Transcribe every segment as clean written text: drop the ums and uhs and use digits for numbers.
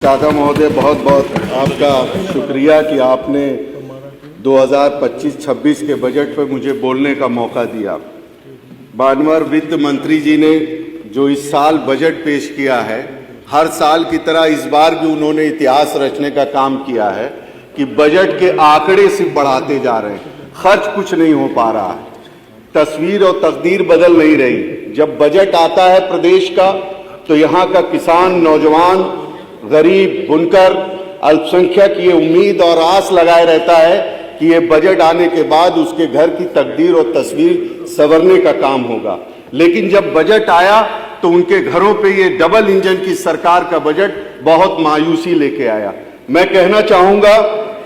काका महोदय, बहुत बहुत आपका शुक्रिया कि आपने 2025-26 के बजट पर मुझे बोलने का मौका दिया। माननीय वित्त मंत्री जी ने जो इस साल बजट पेश किया है, हर साल की तरह इस बार भी उन्होंने इतिहास रचने का काम किया है कि बजट के आंकड़े सिर्फ बढ़ाते जा रहे हैं, खर्च कुछ नहीं हो पा रहा है, तस्वीर और तकदीर बदल नहीं रही। जब बजट आता है प्रदेश का तो यहाँ का किसान, नौजवान, गरीब, बुनकर, अल्पसंख्यक ये उम्मीद और आस लगाए रहता है कि ये बजट आने के बाद उसके घर की तकदीर और तस्वीर संवरने का काम होगा। लेकिन जब बजट आया तो उनके घरों पे ये डबल इंजन की सरकार का बजट बहुत मायूसी लेके आया। मैं कहना चाहूंगा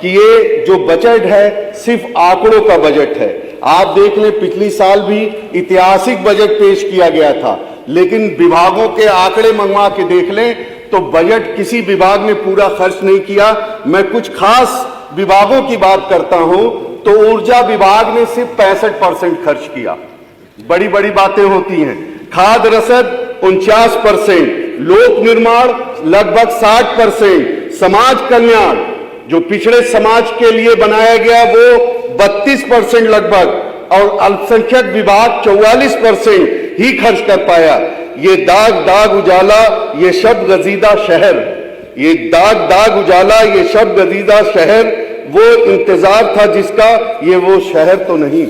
कि ये जो बजट है सिर्फ आंकड़ों का बजट है। आप देख लें, पिछली साल भी ऐतिहासिक बजट पेश किया गया था, लेकिन विभागों के आंकड़े मंगवा के देख लें तो बजट किसी विभाग ने पूरा खर्च नहीं किया। मैं कुछ खास विभागों की बात करता हूं तो ऊर्जा विभाग ने सिर्फ 65% खर्च किया। बड़ी बड़ी बातें होती हैं। खाद्य रसद 49%, लोक निर्माण लगभग 60%, समाज कल्याण जो पिछड़े समाज के लिए बनाया गया वो 32% लगभग, और अल्पसंख्यक विभाग 44% ही खर्च कर पाया। ये दाग दाग उजाला, ये शब गजीदा शहर, ये दाग दाग उजाला, ये शब गजीदा शहर, वो इंतजार था जिसका, ये वो शहर तो नहीं।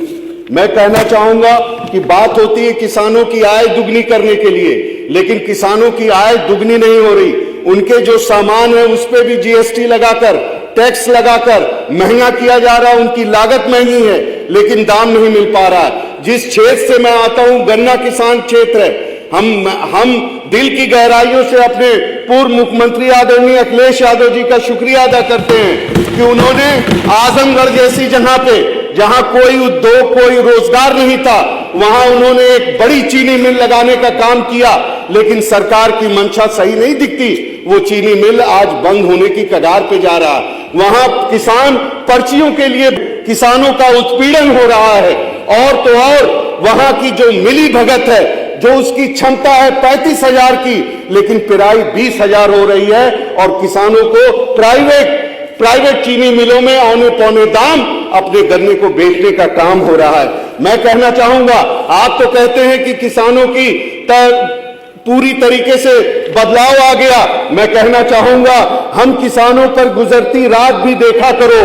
मैं कहना चाहूंगा कि बात होती है किसानों की आय दुगनी करने के लिए, लेकिन किसानों की आय दुगनी नहीं हो रही। उनके जो सामान है उस पर भी जीएसटी लगाकर, टैक्स लगाकर महंगा किया जा रहा है। उनकी लागत महंगी है लेकिन दाम नहीं मिल पा रहा है। जिस क्षेत्र से मैं आता हूं, गन्ना किसान क्षेत्र है, हम दिल की गहराइयों से अपने पूर्व मुख्यमंत्री आदरणीय अखिलेश यादव जी का शुक्रिया अदा करते हैं कि उन्होंने आजमगढ़ जैसी जगह पे, जहां कोई उद्योग, कोई रोजगार नहीं था, वहां उन्होंने एक बड़ी चीनी मिल लगाने का काम किया। लेकिन सरकार की मंशा सही नहीं दिखती, वो चीनी मिल आज बंद होने की कगार पे जा रहा है। वहां किसान पर्चियों के लिए किसानों का उत्पीड़न हो रहा है। और तो और वहां की जो मिली भगत है, जो उसकी क्षमता है 35,000 की, लेकिन पिराई 20,000 हो रही है, और किसानों को प्राइवेट चीनी मिलों में औने पौने दाम अपने गन्ने को बेचने का काम हो रहा है। मैं कहना चाहूंगा, आप तो कहते हैं कि किसानों की पूरी तरीके से बदलाव आ गया। मैं कहना चाहूंगा, हम किसानों पर गुजरती रात भी देखा करो,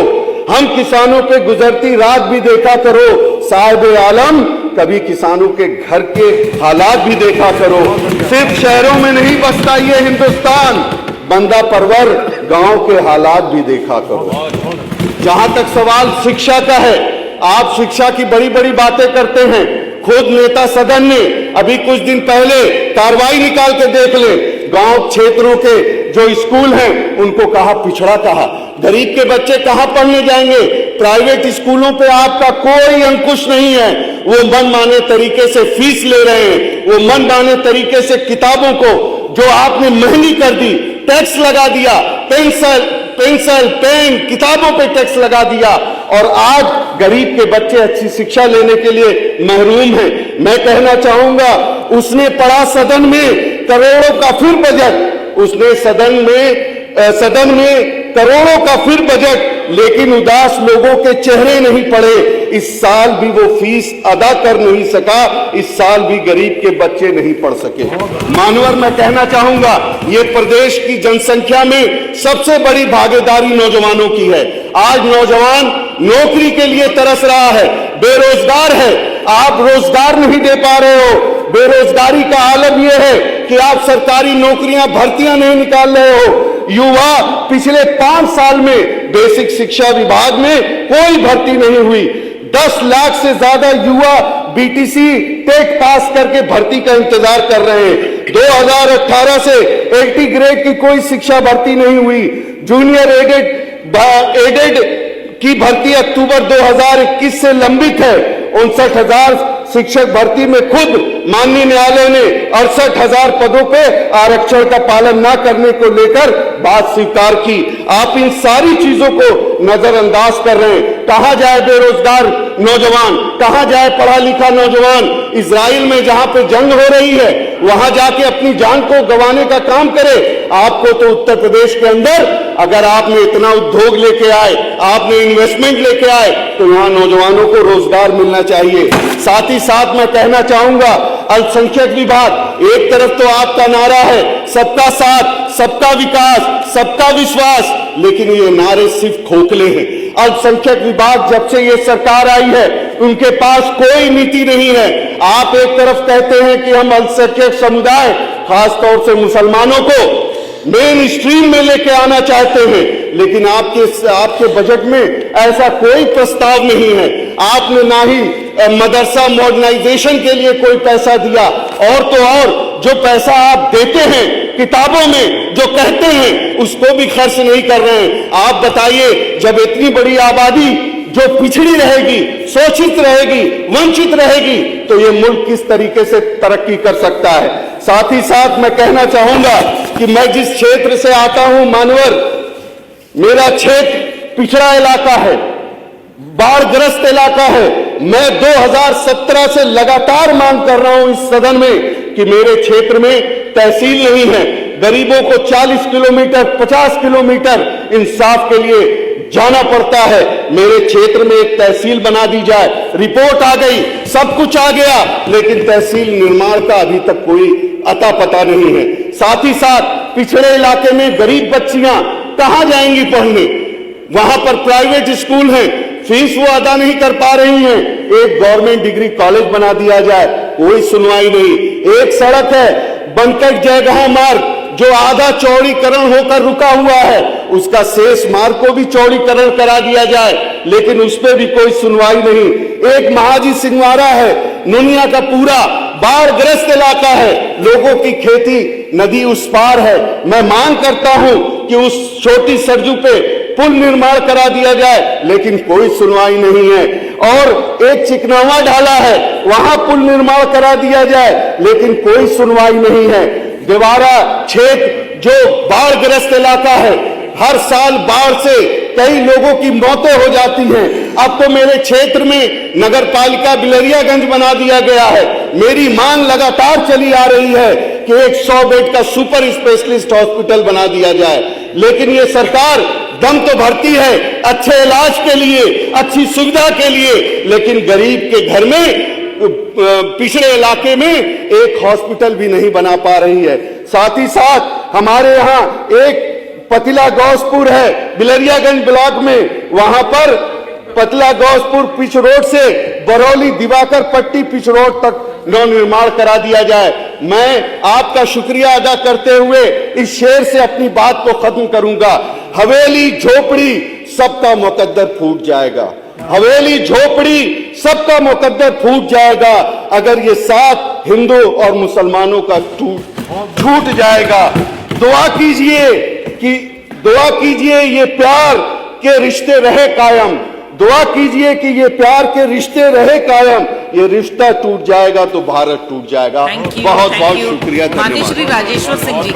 हम किसानों पे गुजरती रात भी देखा करो। साहिब आलम, कभी किसानों के घर के हालात भी देखा करो। सिर्फ शहरों में नहीं बसता ये हिंदुस्तान, बंदा परवर गांव के हालात भी देखा करो। जहां तक सवाल शिक्षा का है, आप शिक्षा की बड़ी बड़ी बातें करते हैं। खुद नेता सदन ने अभी कुछ दिन पहले कार्रवाई निकाल के देख ले, गांव क्षेत्रों के जो स्कूल हैं उनको कहा पिछड़ा कहा। गरीब के बच्चे कहां पढ़ने जाएंगे? प्राइवेट स्कूलों पे आपका कोई अंकुश नहीं है। वो मनमाने तरीके से फीस ले रहे हैं, वो मनमाने तरीके से किताबों को जो आपने महंगी कर दी, टैक्स लगा दिया, पेंसिल, पेन, किताबों पे टैक्स लगा दिया, और आज गरीब के बच्चे अच्छी शिक्षा लेने के लिए महरूम हैं। मैं कहना चाहूंगा, उसने पढ़ा सदन में करोड़ों का फिर बजट, उसने सदन में करोड़ों का फिर बजट, लेकिन उदास लोगों के चेहरे नहीं पड़े। इस साल भी वो फीस अदा कर नहीं सका, इस साल भी गरीब के बच्चे नहीं पढ़ सके। मानवर, मैं कहना चाहूंगा, ये प्रदेश की जनसंख्या में सबसे बड़ी भागीदारी नौजवानों की है। आज नौजवान नौकरी के लिए तरस रहा है, बेरोजगार है। आप रोजगार नहीं दे पा रहे हो। बेरोजगारी का आलम यह है कि आप सरकारी नौकरियां, भर्तियां नहीं निकाल रहे हो। युवा, पिछले 5 साल में बेसिक शिक्षा विभाग में कोई भर्ती नहीं हुई। 10 लाख से ज्यादा युवा बीटीसी टेट पास करके भर्ती का इंतजार कर रहे हैं। 2018 से 80 ग्रेड की कोई शिक्षा भर्ती नहीं हुई। जूनियर एडेड की भर्ती अक्टूबर 2021 से लंबित है। 59,000 शिक्षक भर्ती में खुद माननीय न्यायालय ने 68,000 पदों पे आरक्षण का पालन न करने को लेकर बात स्वीकार की। आप इन सारी चीजों को नजरअंदाज कर रहे हैं। कहां जाए बेरोजगार नौजवान, कहां जाए पढ़ा लिखा नौजवान? इजराइल में जहां पे जंग हो रही है वहां जाके अपनी जान को गंवाने का काम करे। आपको तो उत्तर प्रदेश के अंदर अगर आपने इतना उद्योग लेके आए, आपने इन्वेस्टमेंट लेके आए, तो यहां नौजवानों को रोजगार मिलना चाहिए। साथ ही साथ मैं कहना चाहूंगा, अल्पसंख्यक विभाग, एक तरफ तो आपका नारा है सबका साथ, सबका विकास, सबका विश्वास, लेकिन ये नारे सिर्फ खोखले हैं। अल्पसंख्यक विभाग जब से ये सरकार आई है उनके पास कोई नीति नहीं है। आप एक तरफ कहते हैं कि हम अल्पसंख्यक समुदाय, खासतौर से मुसलमानों को मेन स्ट्रीम में लेके आना चाहते हैं, लेकिन आपके बजट में ऐसा कोई प्रस्ताव नहीं है। आपने ना ही मदरसा मॉडर्नाइजेशन के लिए कोई पैसा दिया, और तो और जो पैसा आप देते हैं किताबों में जो कहते हैं उसको भी खर्च नहीं कर रहे हैं। आप बताइए, जब इतनी बड़ी आबादी जो पिछड़ी रहेगी, शोषित रहेगी, वंचित रहेगी, तो ये मुल्क किस तरीके से तरक्की कर सकता है? साथ ही साथ मैं कहना चाहूंगा कि मैं जिस क्षेत्र से आता हूं, मानवर, मेरा क्षेत्र पिछड़ा इलाका है, बाढ़ग्रस्त इलाका है। मैं 2017 से लगातार मांग कर रहा हूं इस सदन में कि मेरे क्षेत्र में तहसील नहीं है। गरीबों को 40 किलोमीटर, 50 किलोमीटर इंसाफ के लिए जाना पड़ता है। मेरे क्षेत्र में एक तहसील बना दी जाए। रिपोर्ट आ गई, सब कुछ आ गया, लेकिन तहसील निर्माण का अभी तक कोई अता पता नहीं है। साथ ही साथ पिछड़े इलाके में गरीब बच्चियां कहां जाएंगी पढ़ने? वहां पर प्राइवेट स्कूल हैं, फीस वो अदा नहीं कर पा रही हैं। एक गवर्नमेंट डिग्री कॉलेज बना दिया जाए, कोई सुनवाई नहीं। एक सड़क है बनकट जयगांव मार्ग, जो आधा चौड़ीकरण होकर रुका हुआ है, उसका शेष मार्ग को भी चौड़ीकरण करा दिया जाए, लेकिन उस पर भी कोई सुनवाई नहीं। एक महाजी सिंहवाड़ा है, नुनिया का पूरा बाढ़ग्रस्त इलाका है, लोगों की खेती नदी उस पार है। मैं मांग करता हूं कि उस छोटी सरजू पे पुल निर्माण करा दिया जाए, लेकिन कोई सुनवाई नहीं है। और एक चिकनावा ढाला है, वहां पुल निर्माण करा दिया जाए, लेकिन कोई सुनवाई नहीं है। देवारा क्षेत्र जो बाढ़ग्रस्त इलाका है, हर साल बाढ़ से कई लोगों की मौतें हो जाती हैं। अब तो मेरे क्षेत्र में नगर पालिका बिलरियागंज बना दिया गया है। मेरी मांग लगातार चली आ रही है कि एक 100 बेड का सुपर स्पेशलिस्ट हॉस्पिटल बना दिया जाए, लेकिन ये सरकार दम तो भरती है अच्छे इलाज के लिए, अच्छी सुविधा के लिए, लेकिन गरीब के घर में, पिछड़े इलाके में एक हॉस्पिटल भी नहीं बना पा रही है। साथ ही साथ हमारे यहाँ एक पतिला गौसपुर है बिलरियागंज ब्लॉक में, वहां पर पतिला गौसपुर पिच रोड से बरौली दिवाकर पट्टी पिच रोड तक नव निर्माण करा दिया जाए। मैं आपका शुक्रिया अदा करते हुए इस शेर से अपनी बात को खत्म करूंगा। हवेली झोपड़ी सबका मुकद्दर फूट जाएगा, हवेली झोपड़ी सबका मुकद्दर फूट जाएगा, अगर ये साथ हिंदू और मुसलमानों का छूट जाएगा। दुआ कीजिए ये प्यार के रिश्ते रहे कायम, दुआ कीजिए कि ये प्यार के रिश्ते रहे कायम। ये रिश्ता टूट जाएगा तो भारत टूट जाएगा। बहुत बहुत शुक्रिया, धन्यवाद। राजेश्वर सिंह जी।